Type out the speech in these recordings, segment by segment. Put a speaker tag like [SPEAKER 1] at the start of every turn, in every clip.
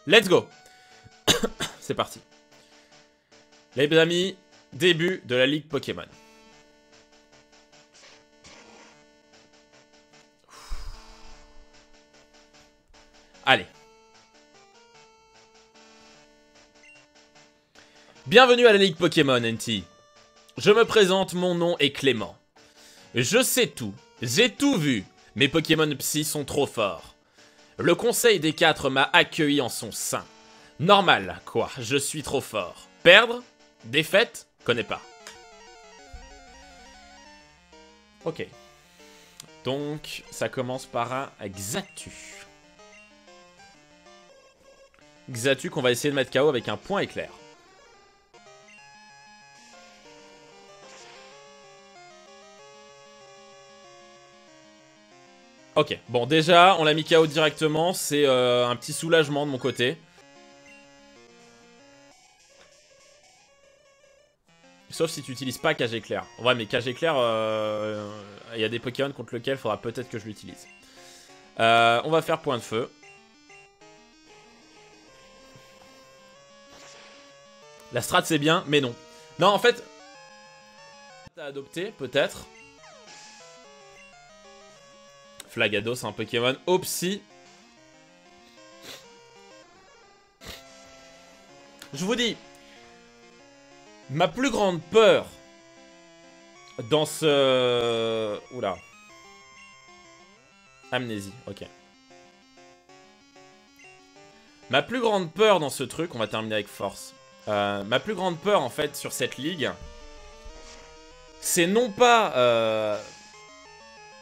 [SPEAKER 1] Let's go. C'est parti. Les amis, début de la Ligue Pokémon. Allez. Bienvenue à la Ligue Pokémon, NT. Je me présente, mon nom est Clément. Je sais tout, j'ai tout vu. Mes Pokémon Psy sont trop forts. Le Conseil des 4 m'a accueilli en son sein. Normal, quoi, je suis trop fort. Perdre? Défaite? Connais pas. Ok. Donc, ça commence par un Xatu. Xatu qu'on va essayer de mettre KO avec un point éclair. Ok, bon déjà, on l'a mis KO directement, c'est un petit soulagement de mon côté. Sauf si tu n'utilises pas Cage Éclair. Ouais, mais Cage Éclair, il y a des Pokémon contre lesquels il faudra peut-être que je l'utilise. On va faire point de feu. La strat c'est bien, mais non. Non, en fait, t'as adopté, peut-être. Flagado, c'est un Pokémon au psy. Je vous dis, ma plus grande peur dans ce... Oula. Amnésie, ok. Ma plus grande peur dans ce truc, on va terminer avec force. Ma plus grande peur en fait sur cette ligue, c'est non pas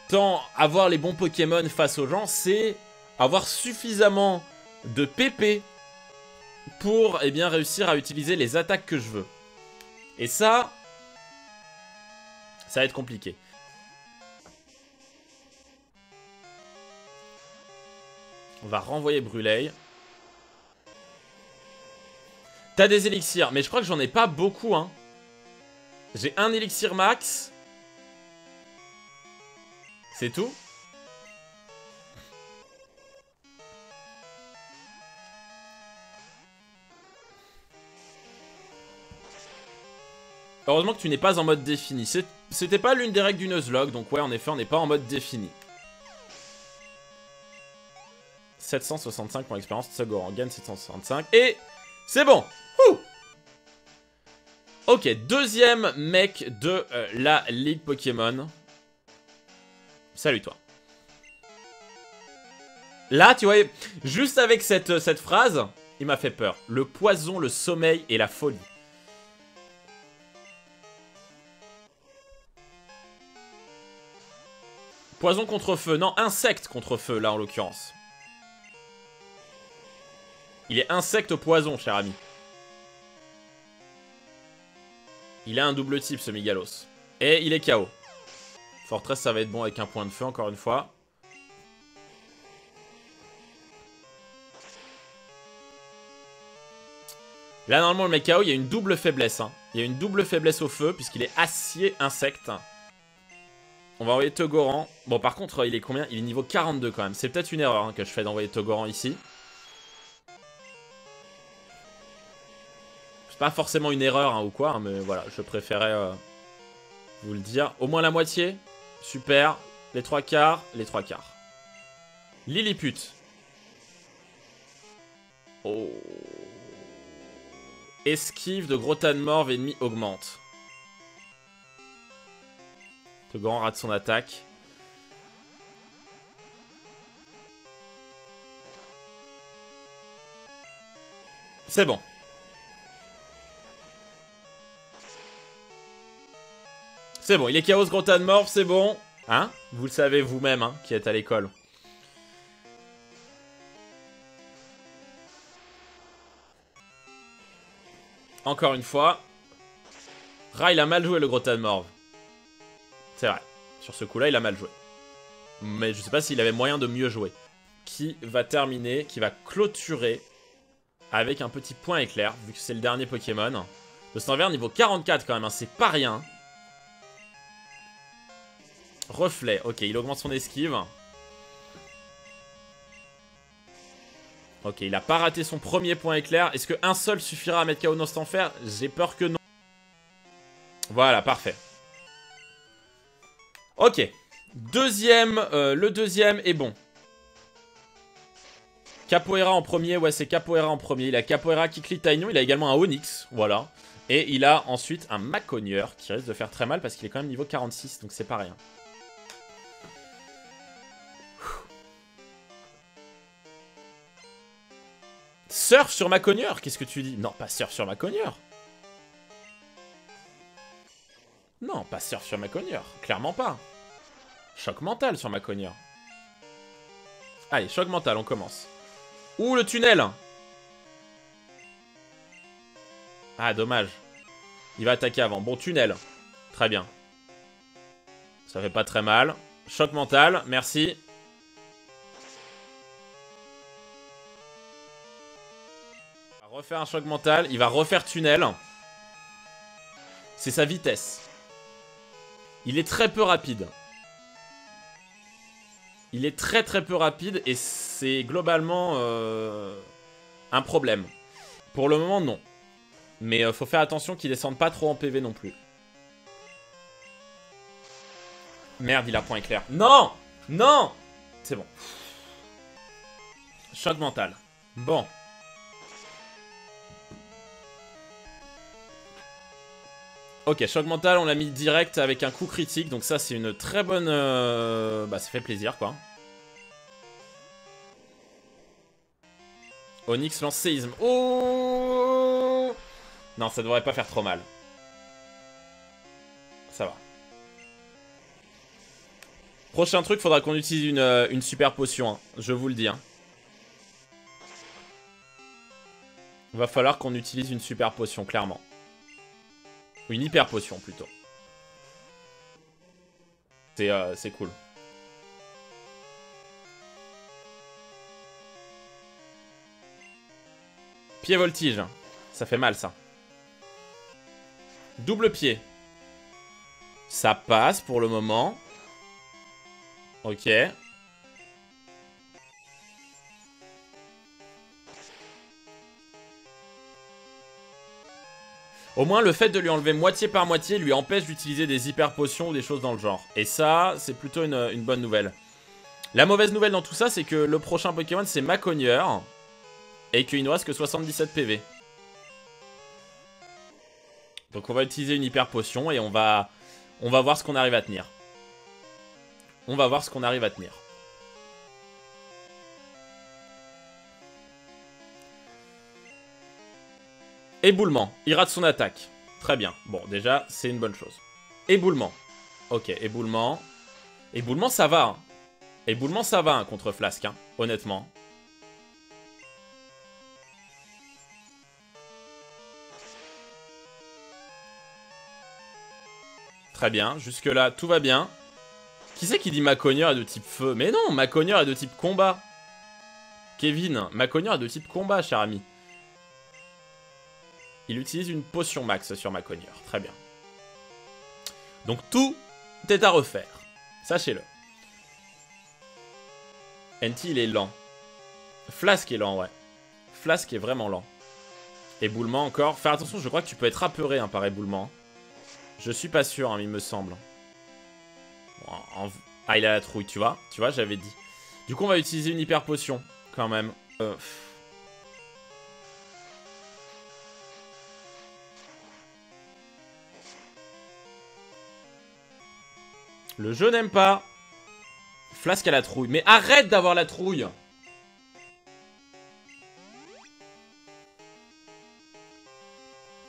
[SPEAKER 1] tant avoir les bons Pokémon face aux gens, c'est avoir suffisamment de PP pour eh bien, réussir à utiliser les attaques que je veux. Et ça va être compliqué. On va renvoyer Brûlé. T'as des élixirs, mais je crois que j'en ai pas beaucoup, hein. J'ai un élixir max. C'est tout. Heureusement que tu n'es pas en mode défini. C'était pas l'une des règles du Nuzlocke, donc ouais, en effet, on n'est pas en mode défini. 765 pour l'expérience, Tsagoran gagne 765. Et c'est bon. Ouh. Ok, deuxième mec de la Ligue Pokémon. Salut toi. Là, tu vois, juste avec cette phrase, il m'a fait peur. Le poison, le sommeil et la folie. Poison contre feu. Non, insecte contre feu, là, en l'occurrence. Il est insecte au poison, cher ami. Il a un double type, ce Migalos. Et il est KO. Fortress, ça va être bon avec un point de feu, encore une fois. Là, normalement, le mec KO, il y a une double faiblesse. Hein. Il y a une double faiblesse au feu, puisqu'il est acier insecte. On va envoyer Togoran. Bon, par contre, il est combien? Il est niveau 42 quand même. C'est peut-être une erreur hein, que je fais d'envoyer Togoran ici. C'est pas forcément une erreur hein, ou quoi, hein, mais voilà, je préférais vous le dire. Au moins la moitié. Super. Les 3/4, les 3/4. Lilliput. Oh. Esquive de gros tas de morve, ennemi augmente. Togoran rate son attaque. C'est bon. C'est bon, il est chaos gros tas de morve, c'est bon. Hein? Vous le savez vous-même, hein, qui êtes à l'école. Encore une fois. Ra, il a mal joué le gros tas de morve. C'est vrai. Sur ce coup-là, il a mal joué. Mais je sais pas s'il avait moyen de mieux jouer. Qui va terminer, qui va clôturer avec un petit point éclair, vu que c'est le dernier Pokémon. Le Stanvers niveau 44 quand même, hein, c'est pas rien. Reflet, ok, il augmente son esquive. Ok, il a pas raté son premier point éclair. Est-ce qu'un seul suffira à mettre KO Nostanfer? J'ai peur que non. Voilà, parfait. Ok. Le deuxième est bon. Capoeira en premier, ouais c'est Capoeira en premier. Il a Capoeira, Kikli, Taignon, il a également un Onyx, voilà. Et il a ensuite un Maconieur qui risque de faire très mal parce qu'il est quand même niveau 46, donc c'est pas rien. Surf sur Maconieur, qu'est-ce que tu dis? Non, pas surf sur Maconieur. Non, pas surf sur Maconieur, clairement pas. Choc mental sur Maconieur. Allez, choc mental, on commence. Ouh, le tunnel! Ah, dommage. Il va attaquer avant. Bon, tunnel. Très bien. Ça fait pas très mal. Choc mental, merci. Il va refaire un choc mental. Il va refaire tunnel. C'est sa vitesse. Il est très peu rapide. Il est très peu rapide et c'est globalement un problème. Pour le moment, non. Mais faut faire attention qu'il descende pas trop en PV non plus. Merde, il a point éclair. Non! Non! C'est bon. Choc mental. Bon. Ok, choc mental, on l'a mis direct avec un coup critique. Donc ça, c'est une très bonne... Bah, ça fait plaisir, quoi. Onyx lance séisme. Oh! Non, ça devrait pas faire trop mal. Ça va. Prochain truc, faudra qu'on utilise une super potion. Hein. Je vous le dis. Hein. Va falloir qu'on utilise une super potion, clairement. Ou une hyper potion, plutôt. C'est cool. Pied voltige. Ça fait mal, ça. Double pied. Ça passe pour le moment. Ok. Au moins, le fait de lui enlever moitié par moitié lui empêche d'utiliser des hyper potions ou des choses dans le genre. Et ça, c'est plutôt une bonne nouvelle. La mauvaise nouvelle dans tout ça, c'est que le prochain Pokémon, c'est Maconieur. Et qu'il ne reste que 77 PV. Donc on va utiliser une hyper potion et on va voir ce qu'on arrive à tenir. On va voir ce qu'on arrive à tenir. Éboulement. Il rate son attaque. Très bien. Bon, déjà, c'est une bonne chose. Éboulement. Ok, éboulement. Éboulement, ça va. Hein. Éboulement, ça va hein, contre Flasque, hein, honnêtement. Très bien. Jusque-là, tout va bien. Qui c'est qui dit Maconieur est de type feu? Mais non, Maconieur est de type combat. Kevin, Maconieur est de type combat, cher ami. Il utilise une potion max sur Maconieur. Très bien. Donc tout est à refaire. Sachez-le. NT, il est lent. Flasque est lent, ouais. Flasque est vraiment lent. Éboulement encore. Faire attention, je crois que tu peux être apeuré hein, par éboulement. Je suis pas sûr, hein, il me semble. Bon, ah, il a la trouille, tu vois. Tu vois, j'avais dit. Du coup, on va utiliser une hyper potion, quand même. Le jeu n'aime pas. Flasque à la trouille. Mais arrête d'avoir la trouille.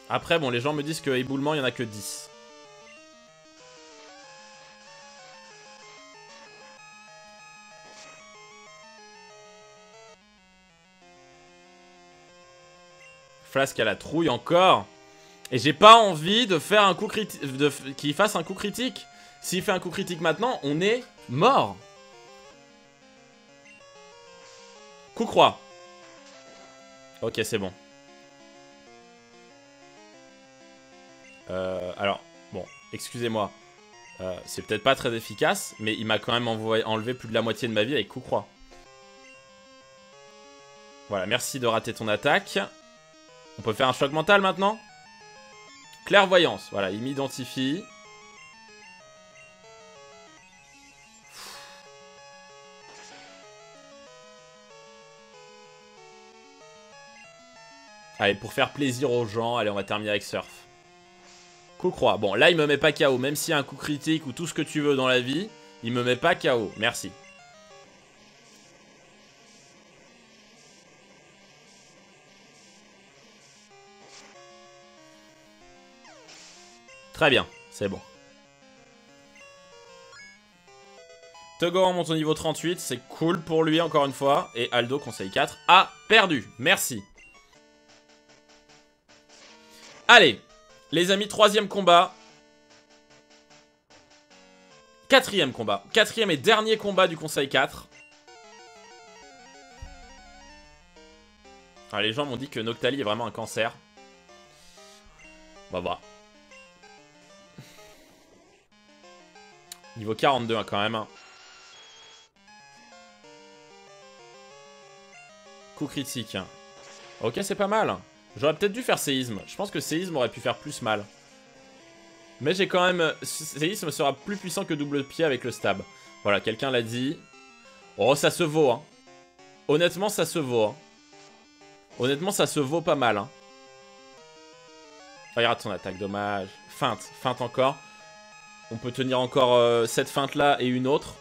[SPEAKER 1] Après, bon, les gens me disent que éboulement, il n'y en a que 10. Flasque à la trouille encore. Et j'ai pas envie de faire un coup critique. Qu'il fasse un coup critique. S'il fait un coup critique maintenant, on est mort. Coup croix. Ok, c'est bon. Alors, bon, excusez-moi. C'est peut-être pas très efficace, mais il m'a quand même enlevé plus de la moitié de ma vie avec coup croix. Voilà, merci de rater ton attaque. On peut faire un choc mental maintenant. Clairvoyance, voilà, il m'identifie. Allez, pour faire plaisir aux gens, allez, on va terminer avec Surf. Coup croix. Bon, là, il me met pas KO. Même s'il y a un coup critique ou tout ce que tu veux dans la vie, il me met pas KO. Merci. Très bien, c'est bon. Togoran monte au niveau 38, c'est cool pour lui encore une fois. Et Aldo, conseil 4, a perdu. Merci. Allez, les amis, troisième combat. Quatrième combat. Quatrième et dernier combat du conseil 4. Alors, les gens m'ont dit que Noctali est vraiment un cancer. On va voir. Niveau 42 hein, quand même. Hein. Coup critique. Hein. Ok, c'est pas mal. J'aurais peut-être dû faire séisme. Je pense que séisme aurait pu faire plus mal. Mais j'ai quand même... Séisme sera plus puissant que double pied avec le stab. Voilà, quelqu'un l'a dit. Oh, ça se vaut, hein. Honnêtement, ça se vaut, hein. Honnêtement, ça se vaut pas mal, hein. Regarde ton attaque, dommage. Feinte, feinte encore. On peut tenir encore cette feinte-là et une autre.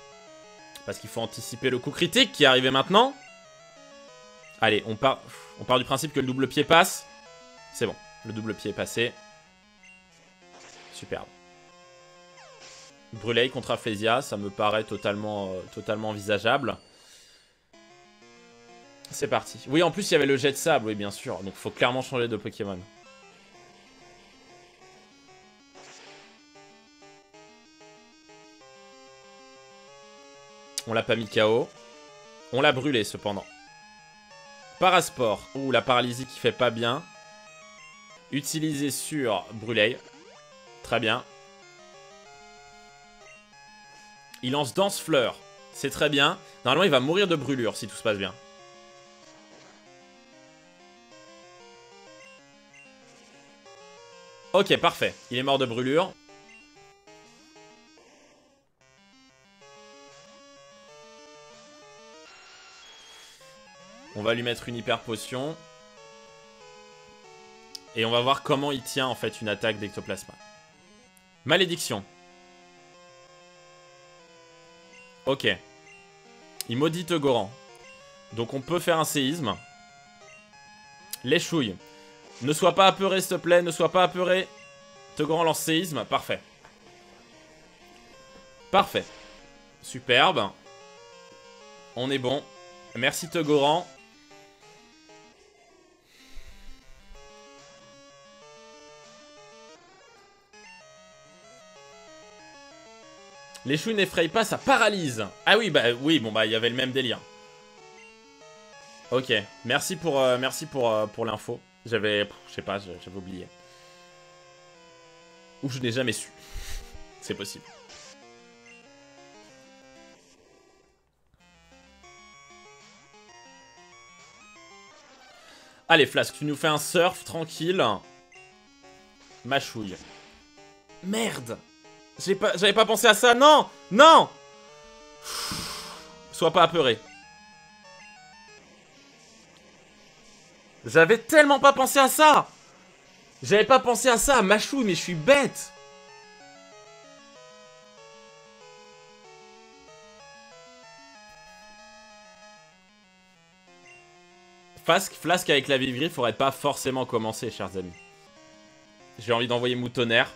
[SPEAKER 1] Parce qu'il faut anticiper le coup critique qui est arrivé maintenant. Allez, on part du principe que le double pied passe. C'est bon, le double pied est passé. Superbe. Brûlé contre Aphlésia, ça me paraît totalement envisageable. C'est parti. Oui, en plus, il y avait le jet de sable, oui, bien sûr. Donc, il faut clairement changer de Pokémon. On l'a pas mis KO. On l'a brûlé, cependant. Parasport. Ouh, la paralysie qui fait pas bien. Utilisé sur Brûlé. Très bien. Il lance Danse Fleur. C'est très bien. Normalement, il va mourir de brûlure si tout se passe bien. Ok, parfait. Il est mort de brûlure. On va lui mettre une hyper potion. Et on va voir comment il tient en fait une attaque d'ectoplasma. Malédiction. Ok. Il maudit Togoran. Donc on peut faire un séisme. Les chouilles. Ne sois pas apeuré s'il te plaît, ne sois pas apeuré. Togoran lance séisme, parfait. Parfait. Superbe. On est bon. Merci Togoran. Les chouilles n'effrayent pas, ça paralyse. Ah oui, bah oui, bon bah il y avait le même délire. Ok, merci pour l'info. J'avais, je sais pas, j'avais oublié. Ou je n'ai jamais su. C'est possible. Allez, Flasque, tu nous fais un surf tranquille. Machouille. Merde! J'avais pas pensé à ça, non! Non! Sois pas apeuré. J'avais tellement pas pensé à ça! J'avais pas pensé à ça, Machouille, mais je suis bête! Flasque avec la vive-griffe faudrait pas forcément commencer, chers amis. J'ai envie d'envoyer Moutonnerre.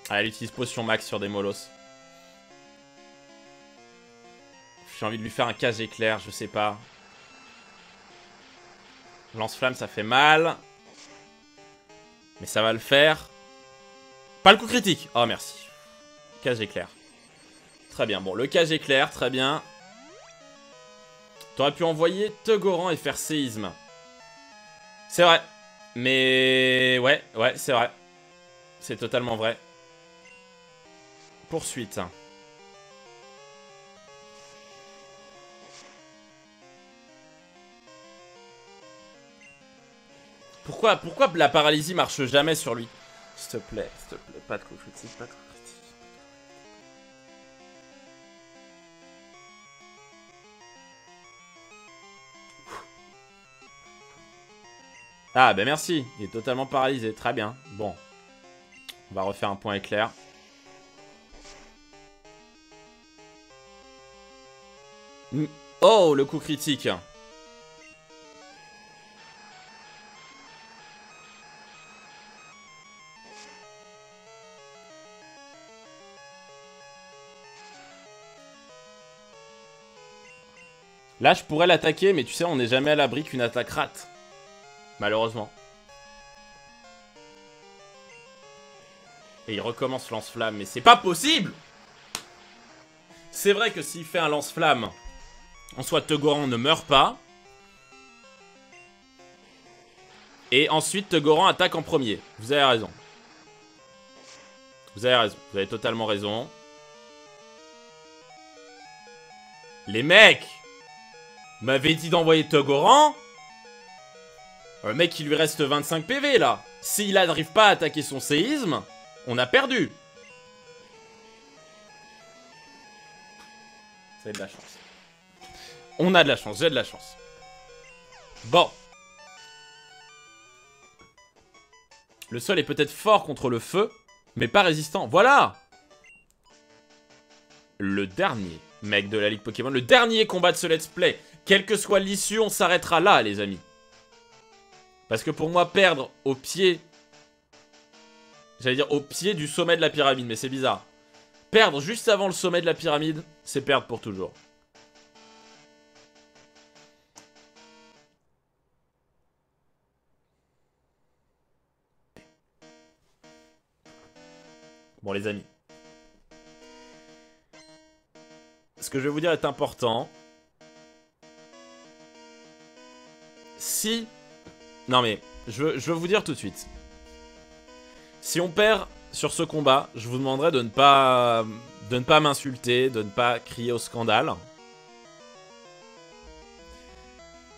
[SPEAKER 1] Ah, elle utilise potion max sur des molosses. J'ai envie de lui faire un cage éclair, je sais pas. Lance-flamme, ça fait mal. Mais ça va le faire. Pas le coup critique. Oh, merci. Cage éclair. Très bien. Bon, le cage éclair, très bien. T'aurais pu envoyer Togoran et faire séisme. C'est vrai. Mais... Ouais, c'est vrai. C'est totalement vrai. Poursuite. Pourquoi la paralysie marche jamais sur lui? S'il te plaît, pas de coup critique, pas de coup critique. Ah bah merci, il est totalement paralysé, très bien. Bon, on va refaire un point éclair. Oh, le coup critique. Là, je pourrais l'attaquer, mais tu sais, on n'est jamais à l'abri qu'une attaque rate. Malheureusement. Et il recommence lance-flamme, mais c'est pas possible! C'est vrai que s'il fait un lance-flamme, en soi, Tegoran ne meurt pas. Et ensuite, Tegoran attaque en premier. Vous avez raison. Vous avez raison. Vous avez totalement raison. Les mecs m'avaient dit d'envoyer Tegoran. Le mec, il lui reste 25 PV, là. S'il n'arrive pas à attaquer son séisme, on a perdu. Vous avez de la chance. On a de la chance, j'ai de la chance. Bon. Le sol est peut-être fort contre le feu, mais pas résistant. Voilà! Le dernier mec de la Ligue Pokémon, le dernier combat de ce let's play. Quelle que soit l'issue, on s'arrêtera là, les amis. Parce que pour moi, perdre au pied... J'allais dire au pied du sommet de la pyramide, mais c'est bizarre. Perdre juste avant le sommet de la pyramide, c'est perdre pour toujours. Bon, les amis. Ce que je vais vous dire est important. Si... Non mais, je veux vous dire tout de suite. Si on perd sur ce combat, je vous demanderai de ne pas m'insulter, de ne pas crier au scandale.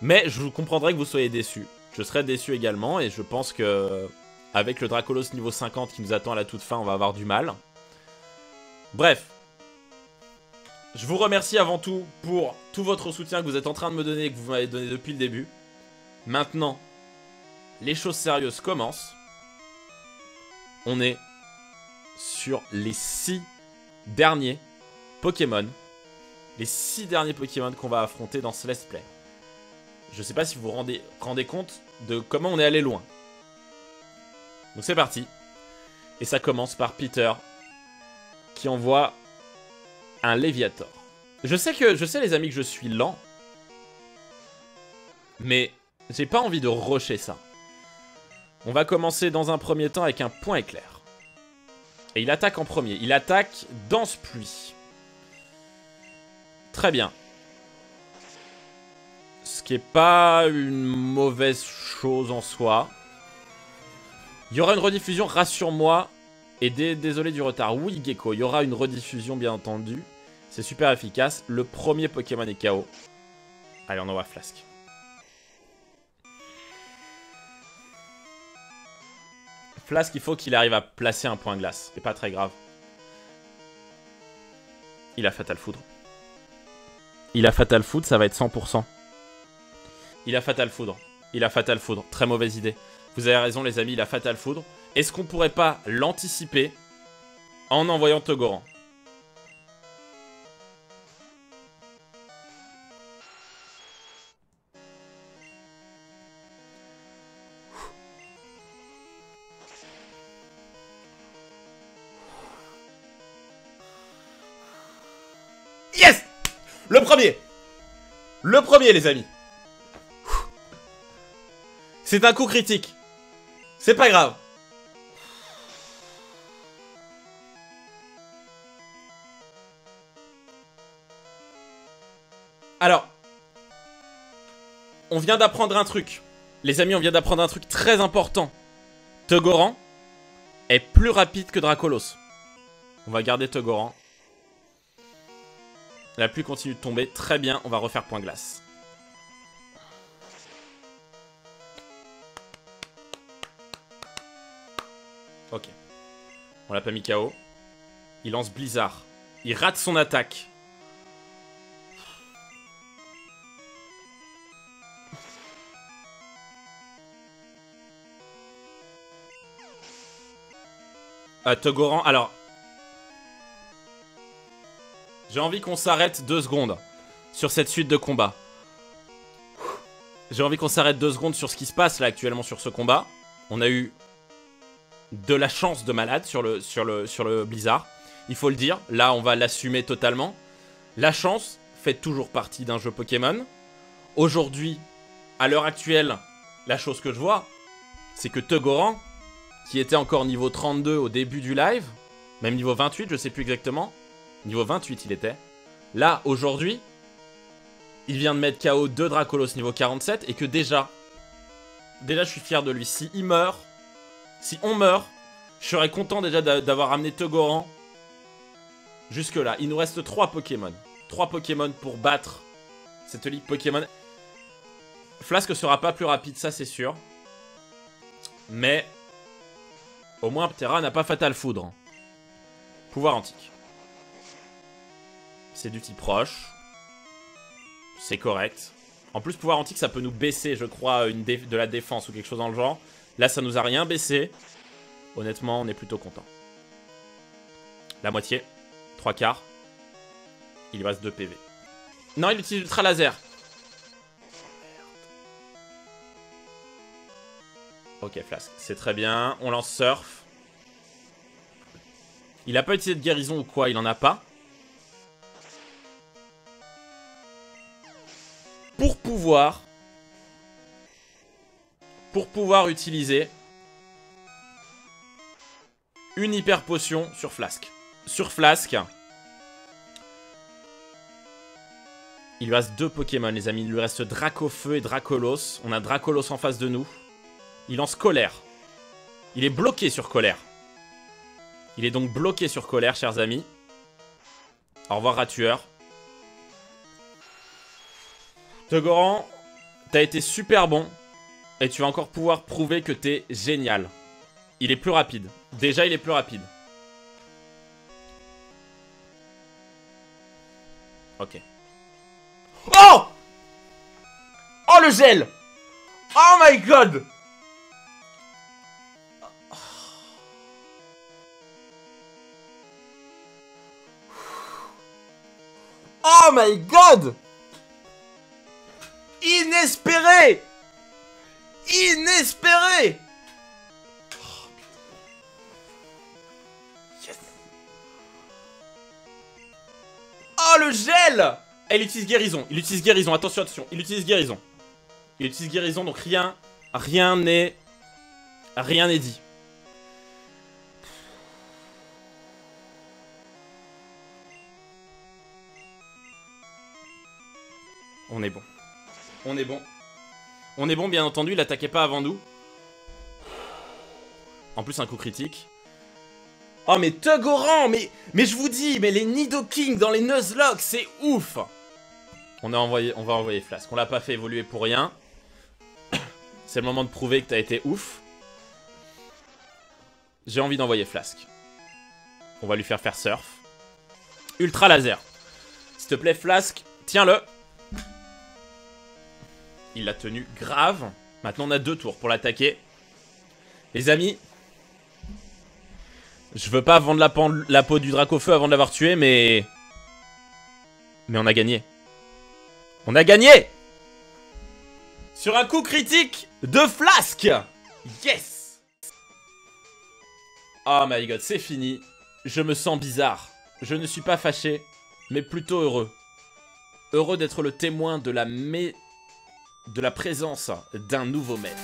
[SPEAKER 1] Mais je vous comprendrai que vous soyez déçus. Je serai déçu également et je pense que... Avec le Dracolos niveau 50 qui nous attend à la toute fin, on va avoir du mal. Bref. Je vous remercie avant tout pour tout votre soutien que vous êtes en train de me donner et que vous m'avez donné depuis le début. Maintenant, les choses sérieuses commencent. On est sur les 6 derniers Pokémon. Les 6 derniers Pokémon qu'on va affronter dans ce let's play. Je sais pas si vous vous rendez compte de comment on est allé loin. Donc c'est parti. Et ça commence par Peter qui envoie un Léviator. Je sais les amis que je suis lent. Mais j'ai pas envie de rusher ça. On va commencer dans un premier temps avec un point éclair. Et il attaque en premier. Il attaque Danse Pluie. Très bien. Ce qui est pas une mauvaise chose en soi. Il y aura une rediffusion, rassure-moi. Et désolé du retard. Oui, Gecko, il y aura une rediffusion, bien entendu. C'est super efficace. Le premier Pokémon est KO. Allez, on envoie Flasque. Flasque, il faut qu'il arrive à placer un point glace. C'est pas très grave. Il a Fatal Foudre. Il a Fatal Foudre, ça va être 100%. Il a Fatal Foudre. Il a Fatal Foudre. Très mauvaise idée. Vous avez raison, les amis, il a Fatal Foudre. Est-ce qu'on pourrait pas l'anticiper en envoyant Tegoran? Yes! Le premier! Le premier, les amis! C'est un coup critique. C'est pas grave. Alors, on vient d'apprendre un truc. Les amis, on vient d'apprendre un truc très important. Tegoran est plus rapide que Dracolos. On va garder Tegoran. La pluie continue de tomber. Très bien, on va refaire point glace. Ok. On l'a pas mis KO. Il lance Blizzard. Il rate son attaque. Togoran, alors... J'ai envie qu'on s'arrête 2 secondes sur cette suite de combats. J'ai envie qu'on s'arrête 2 secondes sur ce qui se passe là actuellement sur ce combat. On a eu de la chance de malade sur le Blizzard. Il faut le dire, là on va l'assumer totalement. La chance fait toujours partie d'un jeu Pokémon. Aujourd'hui, à l'heure actuelle, la chose que je vois, c'est que Togoran, qui était encore niveau 32 au début du live, même niveau 28, je sais plus exactement, niveau 28 il était. Là, aujourd'hui, il vient de mettre KO 2 Dracolos niveau 47 et que déjà je suis fier de lui. Si il meurt, si on meurt, je serais content déjà d'avoir amené Togoran jusque là. Il nous reste 3 Pokémon. 3 Pokémon pour battre cette ligue Pokémon. Flasque sera pas plus rapide, ça c'est sûr. Mais au moins Terra n'a pas Fatal Foudre. Pouvoir antique. C'est du type roche. C'est correct. En plus, pouvoir antique, ça peut nous baisser, je crois, de la défense ou quelque chose dans le genre. Là, ça nous a rien baissé. Honnêtement, on est plutôt content. La moitié. 3 quarts. Il lui reste 2 PV. Non, il utilise Ultra Laser. Ok, Flasque. C'est très bien. On lance Surf. Il a pas utilisé de guérison ou quoi? Il en a pas. Pour pouvoir utiliser une hyper potion sur Flasque. Sur Flasque, il lui reste 2 Pokémon, les amis. Il lui reste Dracofeu et Dracolos. On a Dracolos en face de nous. Il lance Colère. Il est bloqué sur Colère. Il est donc bloqué sur Colère, chers amis. Au revoir, Ratueur. Togoran, t'as été super bon. Et tu vas encore pouvoir prouver que t'es génial. Il est plus rapide. Déjà, il est plus rapide. Ok. Oh! Oh, le gel! Oh my god! Oh my god! Inespéré! Inespéré! Yes! Oh, le gel! Il utilise guérison. Il utilise guérison. Attention, attention. Il utilise guérison. Il utilise guérison, donc rien n'est dit. On est bon. On est bon. On est bon, bien entendu. Il attaquait pas avant nous. En plus, un coup critique. Oh, mais Togoran, mais je vous dis, mais les Nidoking dans les Nuzlocke, c'est ouf. On va envoyer Flasque. On l'a pas fait évoluer pour rien. C'est le moment de prouver que t'as été ouf. J'ai envie d'envoyer Flasque. On va lui faire Surf. Ultra Laser. S'il te plaît, Flasque, tiens-le. Il l'a tenu grave. Maintenant, on a 2 tours pour l'attaquer. Les amis, je veux pas vendre la peau du Dracofeu avant de l'avoir tué, mais on a gagné. On a gagné! Sur un coup critique de Flasque! Yes! Oh my god, c'est fini. Je me sens bizarre. Je ne suis pas fâché, mais plutôt heureux. Heureux d'être le témoin de la présence d'un nouveau maître.